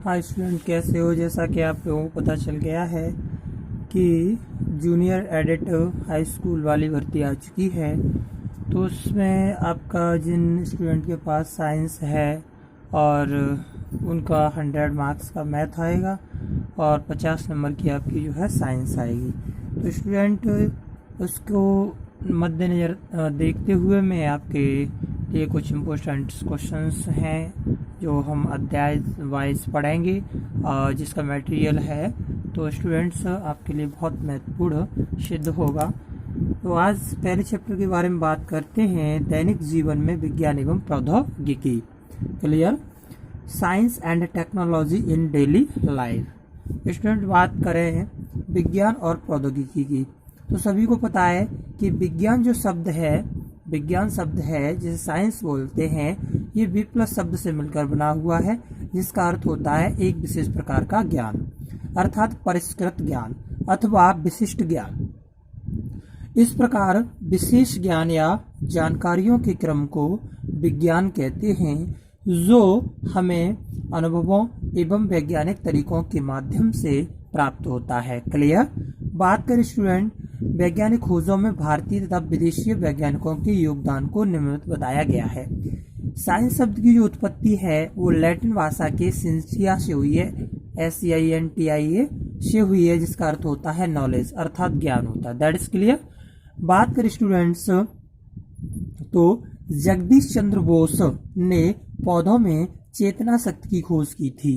Hi student, कैसे हो। जैसा कि आप लोगों को पता चल गया है कि जूनियर एडिटर हाई स्कूल वाली भर्ती आ चुकी है, तो उसमें आपका जिन स्टूडेंट के पास साइंस है और उनका 100 मार्क्स का मैथ आएगा और 50 नंबर की आपकी जो है साइंस आएगी। तो स्टूडेंट उसको मद्देनज़र देखते हुए मैं आपके लिए कुछ इम्पोर्टेंट क्वेश्चंस हैं जो हम अध्याय वाइज पढ़ेंगे, जिसका मटेरियल है तो स्टूडेंट्स आपके लिए बहुत महत्वपूर्ण सिद्ध होगा। तो आज पहले चैप्टर के बारे में बात करते हैं, दैनिक जीवन में विज्ञान एवं प्रौद्योगिकी। Clear. Science and technology in daily life. Student बात करें विज्ञान और प्रौद्योगिकी की, तो सभी को पता है कि विज्ञान जो शब्द है, विज्ञान शब्द है जिसे साइंस बोलते हैं, ये वि प्लस शब्द से मिलकर बना हुआ है, जिसका अर्थ होता है एक विशेष प्रकार का ज्ञान, अर्थात परिष्कृत ज्ञान अथवा विशिष्ट ज्ञान। इस प्रकार विशेष ज्ञान या जानकारियों के क्रम को विज्ञान कहते हैं, जो हमें अनुभवों एवं वैज्ञानिक तरीकों के माध्यम से प्राप्त होता है। क्लियर। बात करें स्टूडेंट, वैज्ञानिक खोजों में भारतीय तथा विदेशी वैज्ञानिकों के योगदान को निम्नलिखित बताया गया है। साइंस शब्द की जो उत्पत्ति है वो लैटिन भाषा के सिंसिया से हुई है, SCINTIA से हुई है, जिसका अर्थ होता है नॉलेज, अर्थात ज्ञान होता है। That is clear. बात करें स्टूडेंट्स, तो जगदीश चंद्र बोस ने पौधों में चेतना शक्ति की खोज की थी।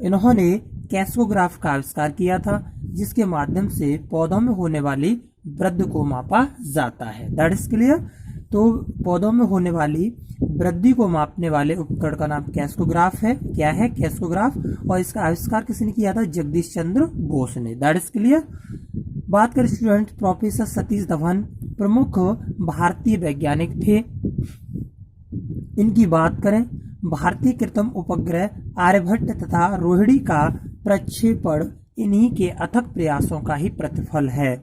इन्होंने कैस्कोग्राफ का आविष्कार किया था, जिसके माध्यम से पौधों में होने वाली वृद्धि को मापा जाता है। That is clear. तो पौधों में होने वाली वृद्धि को मापने वाले उपकरण का नाम कैस्कोग्राफ है। क्या है? कैस्कोग्राफ। और इसका आविष्कार किसने किया था? जगदीश चंद्र बोस ने। That is clear. बात करें स्टूडेंट, प्रोफेसर सतीश धवन प्रमुख भारतीय वैज्ञानिक थे। इनकी बात करें, भारतीय कृत्रिम उपग्रह आर्यभट्ट तथा रोहिणी का प्रक्षेपण इन्हीं के अथक प्रयासों का ही प्रतिफल है।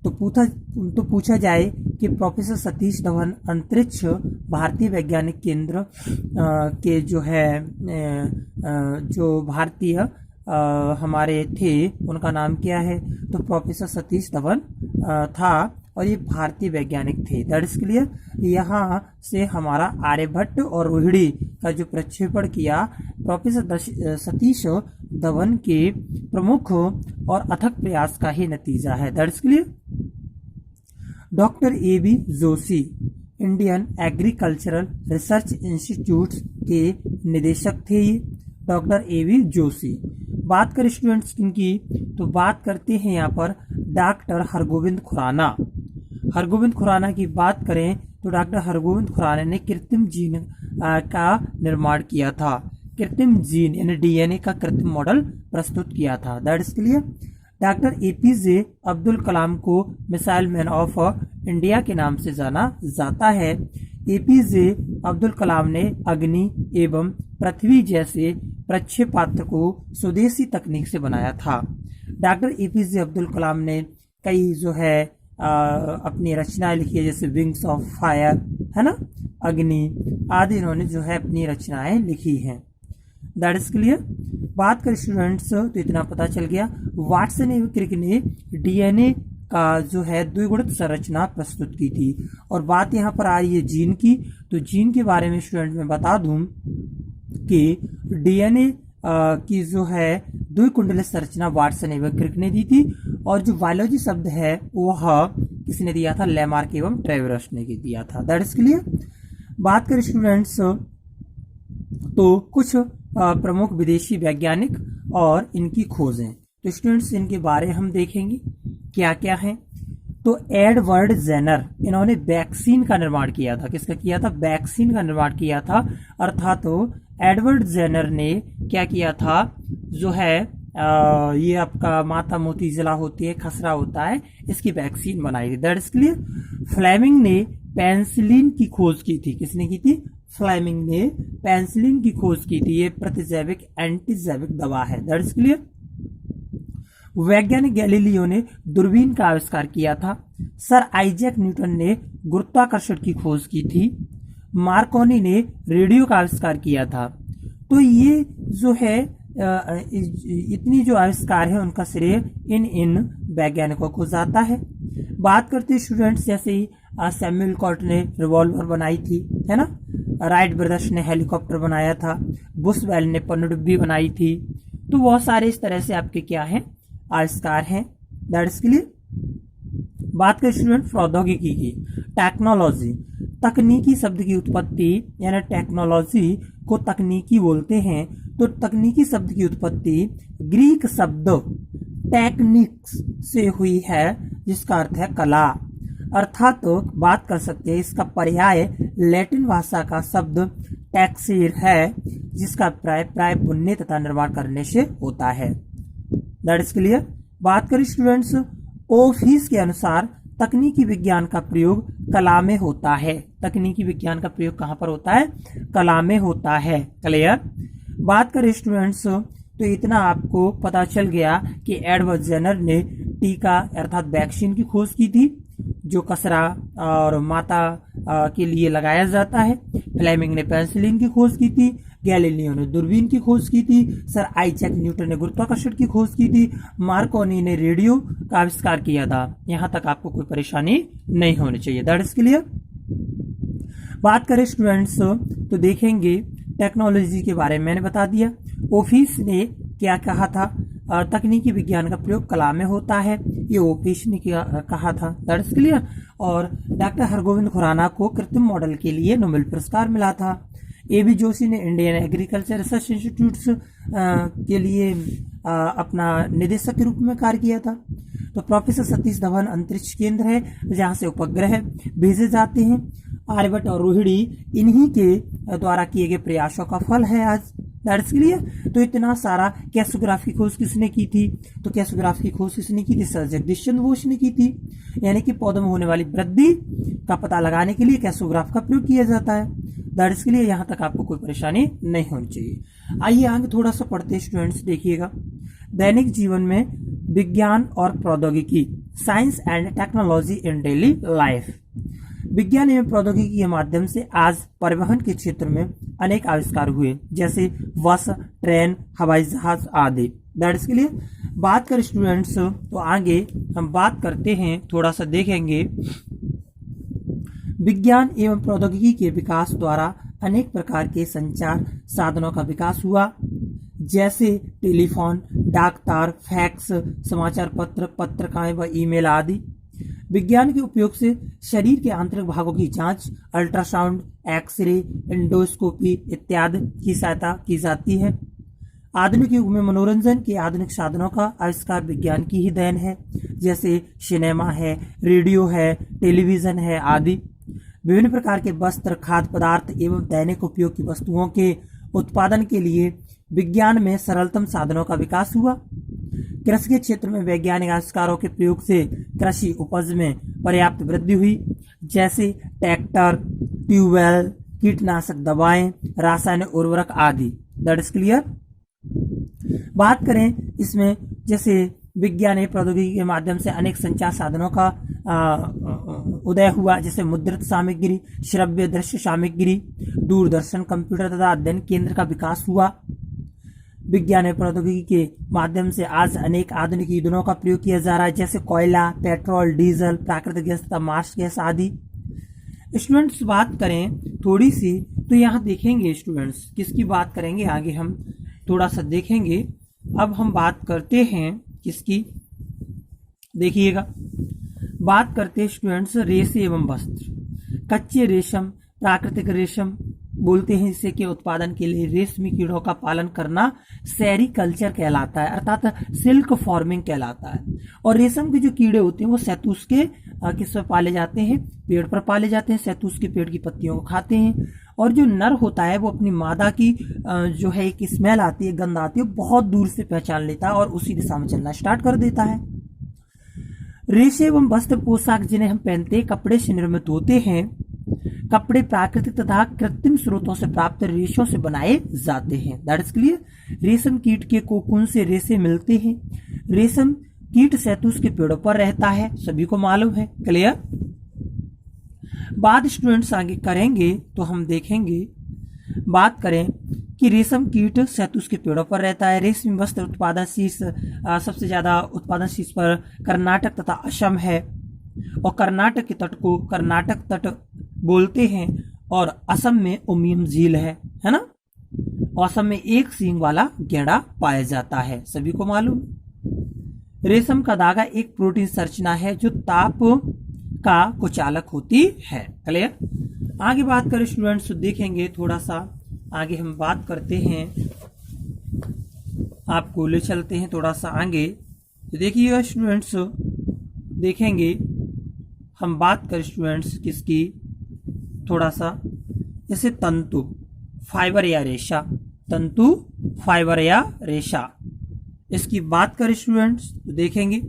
तो पूछा जाए कि प्रोफेसर सतीश धवन अंतरिक्ष भारतीय वैज्ञानिक केंद्र के जो है जो भारतीय हमारे थे, उनका नाम क्या है? तो प्रोफेसर सतीश धवन था और ये भारतीय वैज्ञानिक थे। That is clear. यहाँ से हमारा आर्यभट्ट और रोहिणी का जो प्रक्षेपण किया प्रोफेसर सतीश धवन के प्रमुख और अथक प्रयास का ही नतीजा है। That is clear. Doctor AB Joshi Indian agricultural research institute के निदेशक थे। ये डॉक्टर AB जोशी। बात करें स्टूडेंट्स इनकी, तो बात करते हैं यहाँ पर डॉक्टर हरगोविंद खुराना। हरगोविंद खुराना की बात करें तो डॉक्टर हरगोविंद खुराना ने कृत्रिम जीन का निर्माण किया था। कृत्रिम जीन यानी DNA का कृत्रिम मॉडल प्रस्तुत किया था। That is clear. Doctor APJ Abdul Kalam को मिसाइल मैन ऑफ इंडिया के नाम से जाना जाता है। APJ अब्दुल कलाम ने अग्नि एवं पृथ्वी जैसे प्रक्षेपास्त्र को स्वदेशी तकनीक से बनाया था। डॉक्टर APJ अब्दुल कलाम ने कई जो है अपनी रचनाएं लिखी है, जैसे विंग्स ऑफ फायर, है ना, अग्नि आदि, इन्होंने जो है अपनी रचनाएं लिखी हैं। That is clear. बात करें स्टूडेंट्स, तो इतना पता चल गया वाटसन एवं क्रिक ने DNA का जो है द्विगुणित संरचना प्रस्तुत की थी। और बात यहाँ पर आ रही है जीन की, तो जीन के बारे में स्टूडेंट मैं बता दूं कि DNA की जो है द्विकुंडलित संरचना वाटसन एवं क्रिक ने दी थी, और जो बायोलॉजी शब्द है वह किसने दिया था? लैमार्क एवं ट्रेवेरस ने दिया था। That is clear. बात करें स्टूडेंट्स, तो कुछ प्रमुख विदेशी वैज्ञानिक और इनकी खोजें, तो स्टूडेंट्स इनके बारे हम देखेंगे क्या क्या है। तो एडवर्ड जेनर, इन्होंने वैक्सीन का निर्माण किया था। किसका किया था? वैक्सीन का निर्माण किया था। अर्थात तो एडवर्ड जेनर ने क्या किया था, जो है ये आपका माता मोती जला होती है, खसरा होता है, इसकी वैक्सीन बनाई थी। That is clear. फ्लेमिंग ने पेंसिलिन की खोज की थी। किसने की थी? फ्लेमिंग ने पेंसिलिन की खोज की थी। ये प्रतिजैविक एंटीजैविक दवा है। That is clear. वैज्ञानिक गैलीलियो ने दूरबीन का आविष्कार किया था। सर आइजैक न्यूटन ने गुरुत्वाकर्षण की खोज की थी। मार्कोनी ने रेडियो का आविष्कार किया था। तो ये जो है इतनी जो आविष्कार है उनका श्रेय इन वैज्ञानिकों को जाता है। बात करते हैं स्टूडेंट्स, जैसे ही सैमुअल कॉट ने रिवॉल्वर बनाई थी, है ना, राइट ब्रदर्स ने हेलीकॉप्टर बनाया था, बुशवेल ने पनडुब्बी बनाई थी। तो बहुत सारे इस तरह से आपके क्या हैं, आविष्कार हैं। That's clear. बात करें स्टूडेंट प्रौद्योगिकी की, टेक्नोलॉजी, तकनीकी शब्द की उत्पत्ति, यानी टेक्नोलॉजी को तकनीकी बोलते हैं। तो तकनीकी शब्द की उत्पत्ति ग्रीक शब्द टेक्निक्स से हुई है, जिसका अर्थ है कला। अर्थात तो बात कर सकते हैं इसका पर्याय लैटिन भाषा का शब्द टैक्सीर है, जिसका प्राय बुनने तथा निर्माण करने से होता है। That is clear. बात करें स्टूडेंट्स, ऑफिस के अनुसार तकनीकी विज्ञान का प्रयोग कला में होता है। तकनीकी विज्ञान का प्रयोग कहाँ पर होता है? कला में होता है। क्लियर। बात करें स्टूडेंट्स, तो इतना आपको पता चल गया कि एडवर्ड जेनर ने टीका अर्थात वैक्सीन की खोज की थी, जो कसरा और माता के लिए लगाया जाता है। फ्लेमिंग ने पेंसिलिन की खोज की थी। गैलीलियो ने दूरबीन की खोज की थी। सर आइजैक न्यूटन ने गुरुत्वाकर्षण की खोज की थी। मार्कोनी ने रेडियो का आविष्कार किया था। यहां तक आपको कोई परेशानी नहीं होनी चाहिए। That is clear. बात करें स्टूडेंट्स, तो देखेंगे टेक्नोलॉजी के बारे में मैंने बता दिया। ऑफिस ने क्या कहा था? तकनीकी विज्ञान का प्रयोग कला में होता है, ये ऑफिस ने क्या कहा था। That is clear. और डॉक्टर हरगोविंद खुराना को कृत्रिम मॉडल के लिए नोबेल पुरस्कार मिला था। A.B. जोशी ने इंडियन एग्रीकल्चर रिसर्च इंस्टीट्यूट्स के लिए अपना निदेशक के रूप में कार्य किया था। तो प्रोफेसर सतीश धवन अंतरिक्ष केंद्र है, जहां से उपग्रह भेजे जाते हैं। आर्यभट्ट और रोहिणी इन्हीं के द्वारा किए गए प्रयासों का फल है आज। That's clear. तो इतना सारा कैसोग्राफ की खोज किसने की थी? तो कैसोग्राफ की खोज किसने की थी? सर जगदीश चंद्र बोस ने की थी। यानी कि पौधों में होने वाली वृद्धि का पता लगाने के लिए कैसोग्राफ का प्रयोग किया जाता है। दैट्स के लिए यहां तक आपको कोई परेशानी नहीं होनी चाहिए। आइए आगे थोड़ा सा पढ़ते स्टूडेंट्स, देखिएगा। दैनिक जीवन में विज्ञान और प्रौद्योगिकी, science and technology in daily life. विज्ञान एवं प्रौद्योगिकी के माध्यम से आज परिवहन के क्षेत्र में अनेक आविष्कार हुए, जैसे बस, ट्रेन, हवाई जहाज आदि। दैट्स के लिए बात करें स्टूडेंट्स, तो आगे हम बात करते हैं, थोड़ा सा देखेंगे। विज्ञान एवं प्रौद्योगिकी के विकास द्वारा अनेक प्रकार के संचार साधनों का विकास हुआ, जैसे टेलीफोन, डाक तार, फैक्स, समाचार पत्र, पत्रिकाएं व ईमेल आदि। विज्ञान के उपयोग से शरीर के आंतरिक भागों की जांच, अल्ट्रासाउंड, एक्सरे, एंडोस्कोपी इत्यादि की सहायता की जाती है। आधुनिक युग में मनोरंजन के आधुनिक साधनों का आविष्कार विज्ञान की ही देन है, जैसे सिनेमा है, रेडियो है, टेलीविजन है आदि। विभिन्न प्रकार के वस्त्र, खाद्य पदार्थ एवं दैनिक उपयोग की वस्तुओं के उत्पादन के लिए विज्ञान में सरलतम साधनों का विकास हुआ। कृषि के क्षेत्र में वैज्ञानिक आविष्कारों के प्रयोग से कृषि उपज में पर्याप्त वृद्धि हुई, जैसे ट्रैक्टर, ट्यूबवेल, कीटनाशक दवाएं, रासायनिक उर्वरक आदि। That is clear. बात करें इसमें, जैसे विज्ञान एवं प्रौद्योगिकी के माध्यम से अनेक संचार साधनों का उदय हुआ, जैसे मुद्रित सामग्री, श्रव्य दृश्य सामग्री, दूरदर्शन, कंप्यूटर तथा अध्ययन केंद्र का विकास हुआ। विज्ञान एवं प्रौद्योगिकी के माध्यम से आज अनेक आधुनिक ईंधनों का प्रयोग किया जा रहा है, जैसे कोयला, पेट्रोल, डीजल, प्राकृतिक गैस तथा मार्स गैस आदि। स्टूडेंट्स बात करें थोड़ी सी, तो यहाँ देखेंगे स्टूडेंट्स किसकी बात करेंगे, आगे हम थोड़ा सा देखेंगे। अब हम बात करते हैं किसकी, देखिएगा। बात करते हैं स्टूडेंट्स रेशे एवं वस्त्र। कच्चे रेशम, प्राकृतिक रेशम बोलते हैं, इसे के उत्पादन के लिए रेशमी कीड़ों का पालन करना सेरीकल्चर कहलाता है, अर्थात सिल्क फार्मिंग कहलाता है। और रेशम के जो कीड़े होते हैं वो शहतूश के किस पर पाले जाते हैं? पेड़ पर पाले जाते हैं। शहतूश के पेड़ की पत्तियों को खाते हैं। और जो नर होता है वो अपनी मादा की जो है एक स्मेल आती है, गंध आती है, बहुत दूर से पहचान लेता है और उसी दिशा में चलना स्टार्ट कर देता है। रेशे एवं वस्त्र पोशाक जिन्हें हम पहनते हैं कपड़े से निर्मित होते हैं। कपड़े प्राकृतिक तथा कृत्रिम स्रोतों से प्राप्त रेशों से बनाए जाते हैं। That is clear. रेशम कीट के कोकून से रेशे मिलते हैं। रेशम कीट शहतूश के पेड़ों पर रहता है, सभी को मालूम है। क्लियर। बात स्टूडेंट्स आगे करेंगे तो हम देखेंगे, बात करें कि रेशम कीट शहतूश के पेड़ों पर रहता है। रेशमी वस्त्र उत्पादन शीर्ष सबसे ज्यादा उत्पादन शीर्ष पर कर्नाटक तथा असम है, और कर्नाटक के तट को कर्नाटक तट बोलते हैं, और असम में उमियम झील है ना। असम में एक सींग वाला गेंडा पाया जाता है, सभी को मालूम। रेशम का धागा एक प्रोटीन संरचना है जो ताप का कुचालक होती है। क्लियर। आगे बात करें स्टूडेंट्स तो देखेंगे, थोड़ा सा आगे हम बात करते हैं, आपको ले चलते हैं थोड़ा सा आगे। तो देखिएगा स्टूडेंट्स, देखेंगे हम बात करें स्टूडेंट्स किसकी, थोड़ा सा जैसे तंतु, फाइबर या रेशा, तंतु, फाइबर या रेशा, इसकी बात करें स्टूडेंट्स तो देखेंगे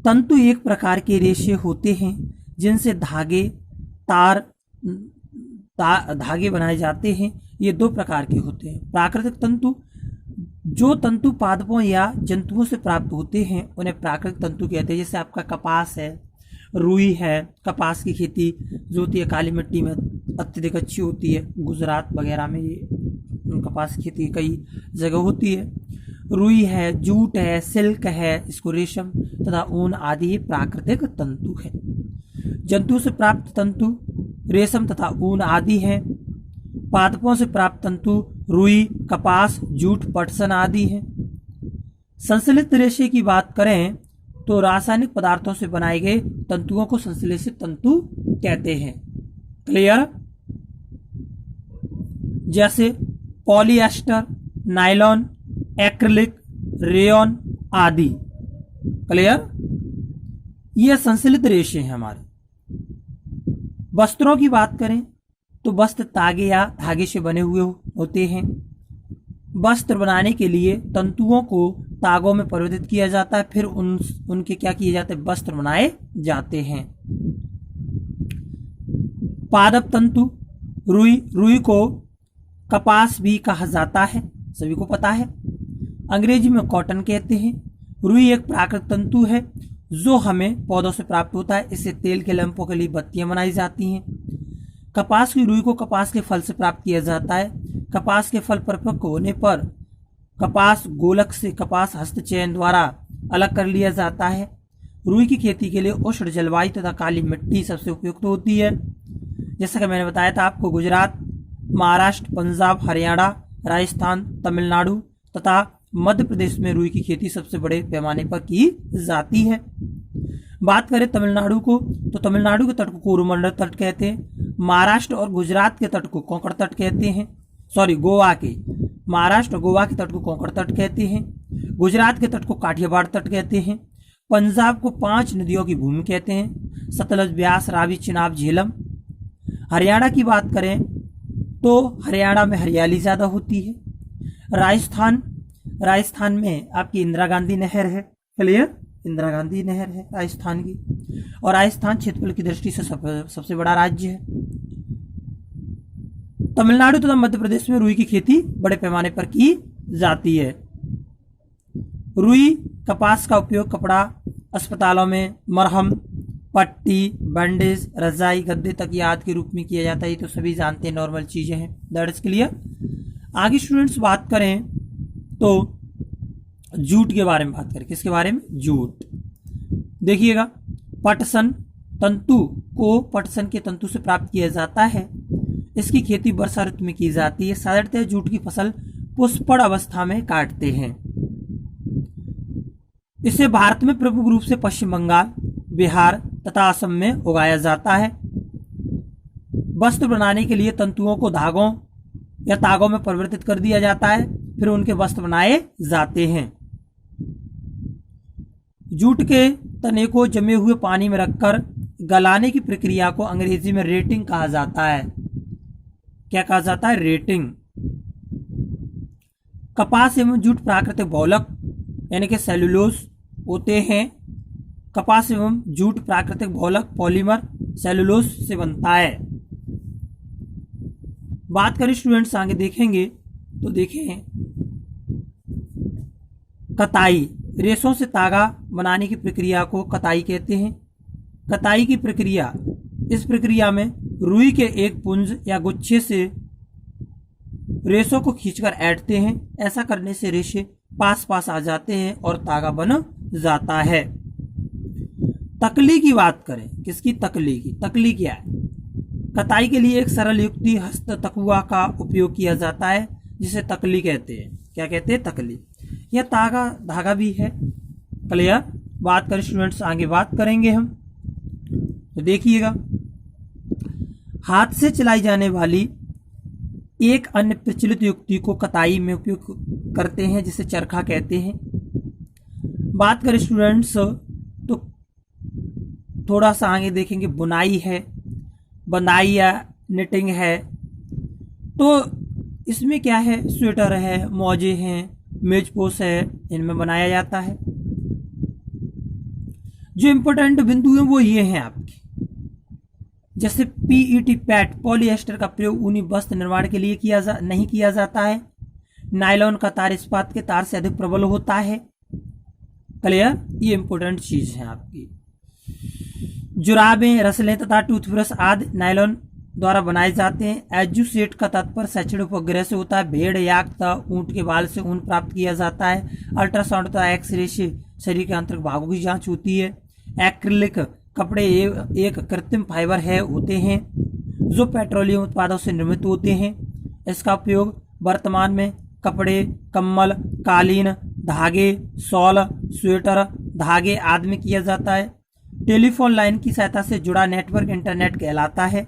तंतु एक प्रकार के रेशे होते हैं जिनसे धागे धागे बनाए जाते हैं। ये दो प्रकार के होते हैं। प्राकृतिक तंतु, जो तंतु पादपों या जंतुओं से प्राप्त होते हैं उन्हें प्राकृतिक तंतु कहते हैं। जैसे आपका कपास है, रुई है, कपास की खेती जो होती है काली मिट्टी में अत्यधिक अच्छी होती है, गुजरात वगैरह में ये कपास की खेती कई जगह होती है। रुई है, जूट है, सिल्क है, इसको रेशम तथा ऊन आदि ये प्राकृतिक तंतु है। जंतु से प्राप्त तंतु रेशम तथा ऊन आदि हैं। पादपों से प्राप्त तंतु रुई, कपास, जूट, पटसन आदि हैं। संश्लेषित रेशे की बात करें तो रासायनिक पदार्थों से बनाए गए तंतुओं को संश्लेषित तंतु कहते हैं। क्लियर। जैसे पॉलिएस्टर, नायलॉन, एक्रिलिक, रेयॉन आदि। क्लियर। ये संश्लेषित रेशे हैं हमारे। वस्त्रों की बात करें तो वस्त्र तागे या धागे से बने हुए होते हैं। वस्त्र बनाने के लिए तंतुओं को तागों में परिवर्तित किया जाता है, फिर उनके क्या किए जाते हैं, वस्त्र बनाए जाते हैं। पादप तंतु, रुई को कपास भी कहा जाता है, सभी को पता है। अंग्रेजी में कॉटन कहते हैं। रुई एक प्राकृतिक तंतु है जो हमें पौधों से प्राप्त होता है। इससे तेल के लैंपों के लिए बत्तियां बनाई जाती हैं। कपास की रुई को कपास के फल से प्राप्त किया जाता है। कपास के फल परिपक्व होने पर कपास गोलक से कपास हस्तचयन द्वारा अलग कर लिया जाता है। रुई की खेती के लिए उष्ण जलवायु तथा काली मिट्टी सबसे उपयुक्त होती है। जैसा कि मैंने बताया था आपको, गुजरात, महाराष्ट्र, पंजाब, हरियाणा, राजस्थान, तमिलनाडु तथा मध्य प्रदेश में रुई की खेती सबसे बड़े पैमाने पर की जाती है। बात करें तमिलनाडु को तो तमिलनाडु के तट को कोरोमंडल तट कहते हैं। महाराष्ट्र और गुजरात के तट को कोंकण तट कहते हैं। गोवा के, महाराष्ट्र और गोवा के तट को कोंकण तट कहते हैं। गुजरात के तट को काठियावाड़ तट कहते हैं। पंजाब को 5 नदियों की भूमि कहते हैं, सतलज, ब्यास, रावी, चिनाब, झेलम। हरियाणा की बात करें तो हरियाणा में हरियाली ज्यादा होती है। राजस्थान में आपकी इंदिरा गांधी नहर है। क्लियर। इंदिरा गांधी नहर है राजस्थान की, और राजस्थान क्षेत्रफल की दृष्टि से सबसे बड़ा राज्य है। तमिलनाडु तथा मध्य प्रदेश में रुई की खेती बड़े पैमाने पर की जाती है। रुई कपास का उपयोग कपड़ा, अस्पतालों में मरहम, पट्टी, बैंडेज, रजाई, गद्दे, तकिया आदि के रूप में किया जाता है। ये तो सभी जानते हैं, नॉर्मल चीजें हैं। That is clear. आगे स्टूडेंट्स बात करें तो जूट के बारे में बात करें। किसके बारे में? जूट। देखिएगा, पटसन तंतु को पटसन के तंतु से प्राप्त किया जाता है। इसकी खेती वर्षा ऋतु में की जाती है। साधारणतः जूट की फसल पुष्पण अवस्था में काटते हैं। इसे भारत में प्रमुख रूप से पश्चिम बंगाल, बिहार तथा असम में उगाया जाता है। वस्त्र बनाने के लिए तंतुओं को धागों या तागों में परिवर्तित कर दिया जाता है, फिर उनके वस्त्र बनाए जाते हैं। जूट के तने को जमे हुए पानी में रखकर गलाने की प्रक्रिया को अंग्रेजी में रेटिंग कहा जाता है। क्या कहा जाता है? रेटिंग। कपास एवं जूट प्राकृतिक बहुलक यानी कि सेलुलोज होते हैं। कपास एवं जूट प्राकृतिक बहुलक पॉलीमर सेलुलोज से बनता है। बात करें स्टूडेंट्स आगे देखेंगे तो देखें कताई। रेशों से तागा बनाने की प्रक्रिया को कताई कहते हैं। कताई की प्रक्रिया, इस प्रक्रिया में रुई के एक पुंज या गुच्छे से रेशों को खींचकर ऐंठते हैं। ऐसा करने से रेशे पास पास आ जाते हैं और तागा बन जाता है। तकली की बात करें, किसकी? तकली की। तकली क्या है? कताई के लिए एक सरल युक्ति हस्त तकुआ का उपयोग किया जाता है, जिसे तकली कहते हैं। क्या कहते हैं? तकली। यह तागा धागा भी है। क्लियर? बात करें स्टूडेंट्स, आगे बात करेंगे हम, तो देखिएगा, हाथ से चलाई जाने वाली एक अन्य प्रचलित युक्ति को कताई में उपयोग करते हैं, जिसे चरखा कहते हैं। बात करें स्टूडेंट्स, तो थोड़ा सा आगे देखेंगे, बुनाई है, बंदाई या निटिंग है। तो इसमें क्या है? स्वेटर है, मौजे हैं, मेजपोश है, इनमें बनाया जाता है। जो इंपॉर्टेंट बिंदु हैं वो ये हैं आपके, जैसे पीईटी पैट, पॉलिएस्टर का प्रयोग ऊनी वस्त्र निर्माण के लिए नहीं किया जाता है। नायलॉन का तार इस्पात के तार से अधिक प्रबल होता है। क्लियर? ये इंपॉर्टेंट चीज है आपकी। जुराबें, रसलें तथा टूथब्रश आदि नायलॉन द्वारा बनाए जाते हैं। एजुसेट का तात्पर्य शैक्षणिक उपग्रह से होता है। भेड़, याक तथा ऊंट के बाल से ऊन प्राप्त किया जाता है। अल्ट्रासाउंड तथा एक्सरे से शरीर के आंतरिक भागों की जांच होती है। एक्रिलिक कपड़े एक कृत्रिम फाइबर है होते हैं जो पेट्रोलियम उत्पादों से निर्मित होते हैं। इसका उपयोग वर्तमान में कपड़े, कम्बल, कालीन, धागे, शॉल, स्वेटर, धागे आदि में किया जाता है। टेलीफोन लाइन की सहायता से जुड़ा नेटवर्क इंटरनेट कहलाता है।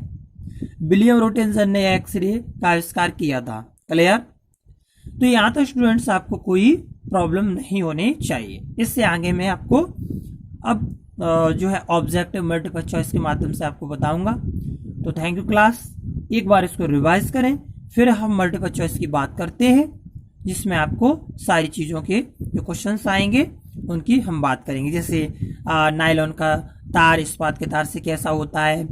विलियम रोटेंसन ने एक्सरे का आविष्कार किया था। क्लियर? तो यहाँ तक स्टूडेंट्स आपको कोई प्रॉब्लम नहीं होनी चाहिए। इससे आगे मैं आपको अब जो है ऑब्जेक्टिव मल्टीपल चॉइस के माध्यम से आपको बताऊंगा। तो थैंक यू क्लास। एक बार इसको रिवाइज करें, फिर हम मल्टीपल चॉइस की बात करते हैं, जिसमें आपको सारी चीज़ों के जो क्वेश्चंस आएंगे उनकी हम बात करेंगे। जैसे नायलॉन का तार इस्पात के तार से कैसा होता है,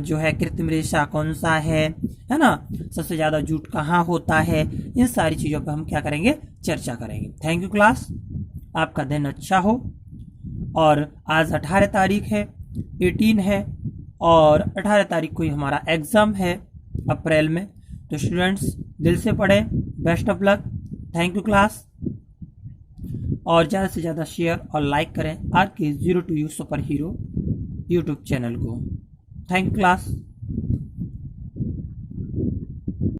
जो है कृत्रिम रेशा कौन सा है ना, सबसे ज़्यादा जूट कहाँ होता है, इन सारी चीज़ों पर हम क्या करेंगे? चर्चा करेंगे। Thank you class. आपका दिन अच्छा हो। और आज 18 तारीख है, 18 है, और 18 तारीख को ही हमारा एग्ज़ाम है अप्रैल में। तो स्टूडेंट्स दिल से पढ़ें। Best of luck. Thank you class. और ज़्यादा से ज़्यादा शेयर और लाइक करें RK0 to U super hero YouTube channel को। Thank you class.